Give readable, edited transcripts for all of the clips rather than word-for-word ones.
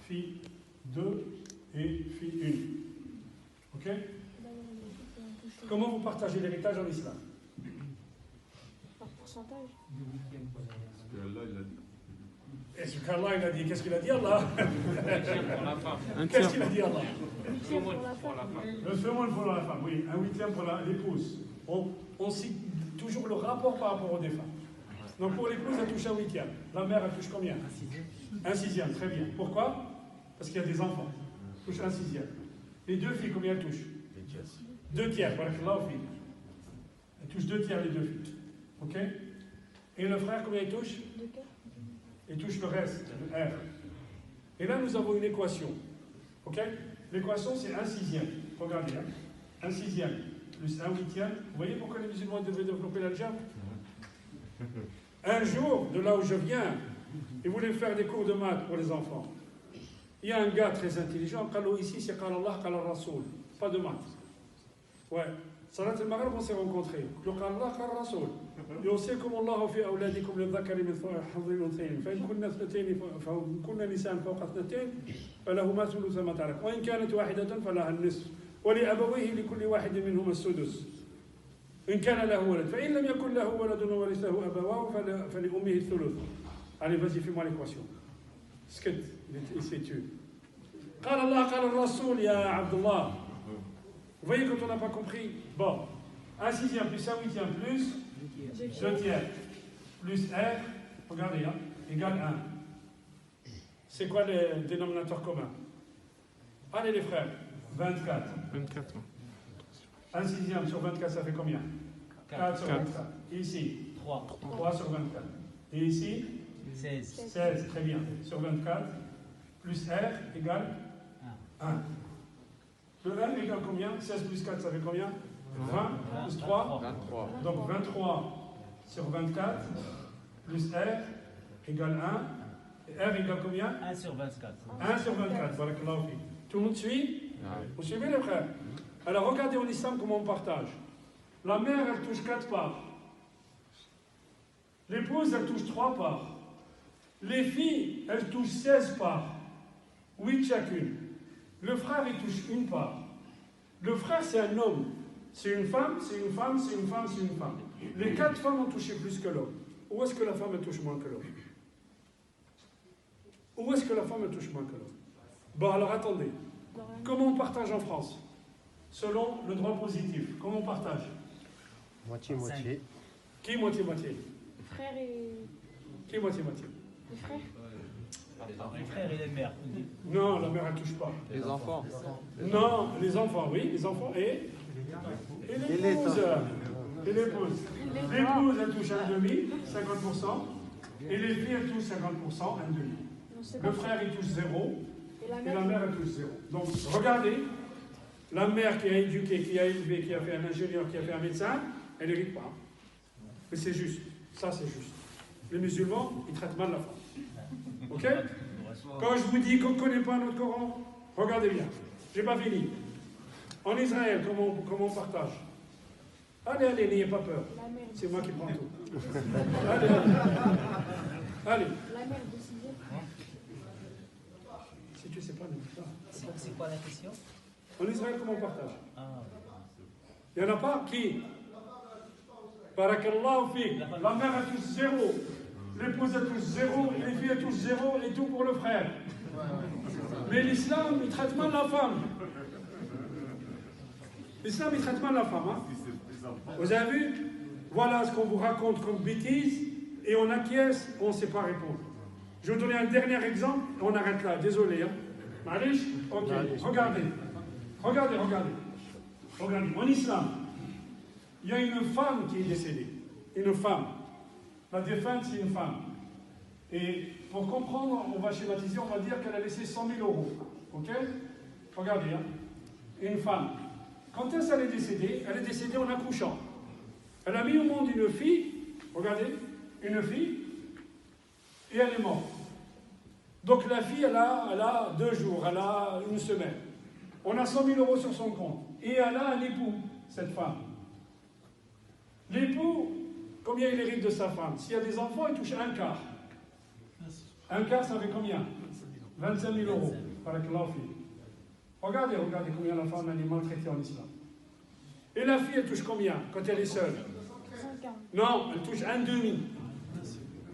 fille 2 et fille 1. Ok? Comment vous partagez l'héritage en islam? Par pourcentage. Et ce qu'Allah il a dit, qu'est-ce qu'il a dit Allah? Qu'est-ce qu'il a dit Allah? Le seumon pour la femme. Le seumon pour la femme, oui, un huitième pour l'épouse. On cite toujours le rapport par rapport aux deux femmes. Donc pour l'épouse, elle touche un huitième. La mère, elle touche combien? Un sixième, très bien. Pourquoi? Parce qu'il y a des enfants. Elle touche un sixième. Les deux filles, combien elles touchent? 2 tiers. Elle touche 2 tiers les deux filles. Ok? Et le frère, combien il touche? 2 tiers. Il touche le reste, le R. Et là, nous avons une équation. Ok? L'équation, c'est un sixième. Regardez, hein? Un sixième plus un huitième. Vous voyez pourquoi les musulmans devaient développer l'algèbre? Un jour, de là où je viens, ils voulaient faire des cours de maths pour les enfants. Il y a un gars très intelligent, ici, c'est Qala Allah, Qala Rasoul. Pas de maths. Ouais. Salat al-Maghrib, on s'est rencontrés. Le Qala Allah, Qala Rasoul. يوصيكم الله في أولادكم للذكر مثل حظ الأنثيين فإن كن اثنتين فإن كن نساء فوق اثنتين فلهما ثلث ما ترك وإن كانت واحدة فلها النصف ولأبويه لكل واحد منهما السدس إن كان له ولد فإن لم يكن له ولد وورثه أبواه فلأمه الثلث. Allez, vas-y, fais-moi l'équation. Ce que il s'est tué. قال الله قال الرسول يا عبد الله. Vous voyez quand on n'a pas compris. Bon, un sixième plus un huitième plus 2 tiers plus R, regardez, hein, égale 1. C'est quoi le dénominateur commun? Allez les frères, 24. 24. Un sixième sur 24, ça fait combien? 4 sur 24. Et ici 3 sur 24. Et ici 16, très bien. Sur 24, plus R égale 1. Le R égale combien? 16 plus 4, ça fait combien? 20 plus 3, 23. donc 23 sur 24 plus R égale 1. Et R égale combien? 1 sur 24. 1 sur 24, voilà. Tout le monde suit? Vous suivez les frères? Alors regardez en islam comment on partage. La mère, elle touche 4 parts. L'épouse, elle touche 3 parts. Les filles, elles touchent 16 parts. 8 chacune. Le frère, il touche 1 part. Le frère, c'est un homme. C'est une femme, c'est une femme, c'est une femme, c'est une femme. Les 4 femmes ont touché plus que l'homme. Où est-ce que la femme touche moins que l'homme? Où est-ce que la femme touche moins que l'homme? Bon, alors attendez. Comment on partage en France? Selon le droit positif. Comment on partage? Moitié-moitié. Qui moitié-moitié? Frère et... Qui moitié-moitié? Les frères. Les frères et les mères. Non, la mère, elle touche pas. Les enfants. Non, les enfants, oui, les enfants et l'épouse. Et l'épouse. L'épouse, elle touche un demi, 50%. Et les filles, elles touchent 50%, un demi. Le frère, il touche 0. Et la mère, elle touche 0. Donc, regardez, la mère qui a éduqué, qui a élevé, qui a fait un ingénieur, qui a fait un médecin, elle n'hérite pas. Mais c'est juste. Ça, c'est juste. Les musulmans, ils traitent mal la femme. Ok? Quand je vous dis qu'on ne connaît pas notre Coran, regardez bien. Je n'ai pas fini. En Israël, comment on partage? Allez, allez, n'ayez pas peur. C'est moi qui prends tout. Allez, allez. Allez. La mère décidée. Si tu ne sais pas, ne dis pas. C'est quoi la question? En Israël, comment on partage? Ah. Il n'y en a pas qui? Barakallahu fik. La mère, elle touche 0. L'épouse, elle touche 0. Les filles, elles touchent 0. Et tout pour le frère. Mais l'islam, il traite mal la femme. L'islam, il traite mal la femme. Hein? Vous avez vu? Voilà ce qu'on vous raconte comme bêtise. Et on acquiesce, on ne sait pas répondre. Je vais vous donner un dernier exemple. On arrête là. Désolé. Hein? Malish? Ok. Regardez. Regardez. Regardez. En islam, il y a une femme qui est décédée. Une femme. La défunte, c'est une femme. Et pour comprendre, on va schématiser, on va dire qu'elle a laissé 100 000 euros. Ok? Regardez, hein? Une femme. Quand elle est décédée en accouchant. Elle a mis au monde une fille, regardez, une fille, et elle est morte. Donc la fille, elle a 2 jours, elle a 1 semaine. On a 100 000 euros sur son compte. Et elle a un époux, cette femme. L'époux, combien il hérite de sa femme? S'il y a des enfants, il touche 1 quart. 1 quart, ça fait combien? 25 000 euros. Barakallahu fi. Regardez combien la femme elle est maltraitée en islam. Et la fille, elle touche combien quand elle est seule? 140. Non, elle touche un demi.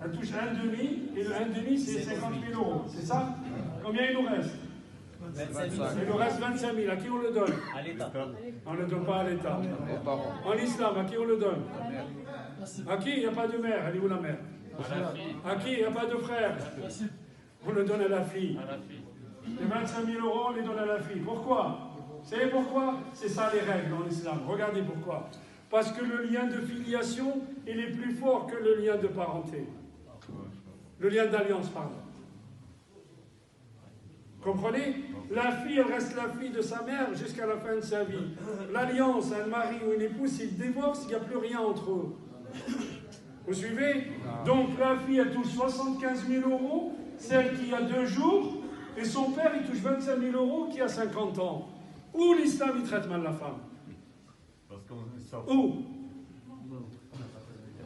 Elle touche un demi, et le un demi, c'est 50 000 euros. C'est ça? Combien il nous reste? 25 000. Il nous reste 25 000. À qui on le donne? À l'État. On ne le donne pas à l'État. En islam, à qui on le donne? À qui il n'y a pas de mère? Elle est où la mère? À qui il n'y a pas de frère? On le donne à la fille. Les 25 000 euros, on les donne à la fille. Pourquoi? Vous savez pourquoi? C'est ça les règles dans l'islam. Regardez pourquoi. Parce que le lien de filiation, il est plus fort que le lien de parenté. Le lien d'alliance, pardon. Comprenez? La fille, elle reste la fille de sa mère jusqu'à la fin de sa vie. L'alliance, un mari ou une épouse, s'ils divorcent, il n'y a plus rien entre eux. Vous suivez? Donc la fille, elle touche 75 000 euros, celle qui a 2 jours, et son père, il touche 25 000 euros qui a 50 ans. Où l'islam, il traite mal la femme? Où?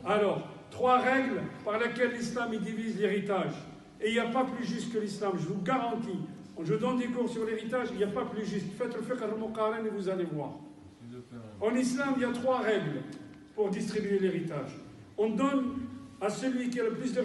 Alors, 3 règles par lesquelles l'islam, il divise l'héritage. Et il n'y a pas plus juste que l'islam, je vous garantis. Je donne des cours sur l'héritage, il n'y a pas plus juste. Faites le fiqh al-muqaran et vous allez voir. En islam, il y a 3 règles pour distribuer l'héritage. On donne à celui qui a le plus de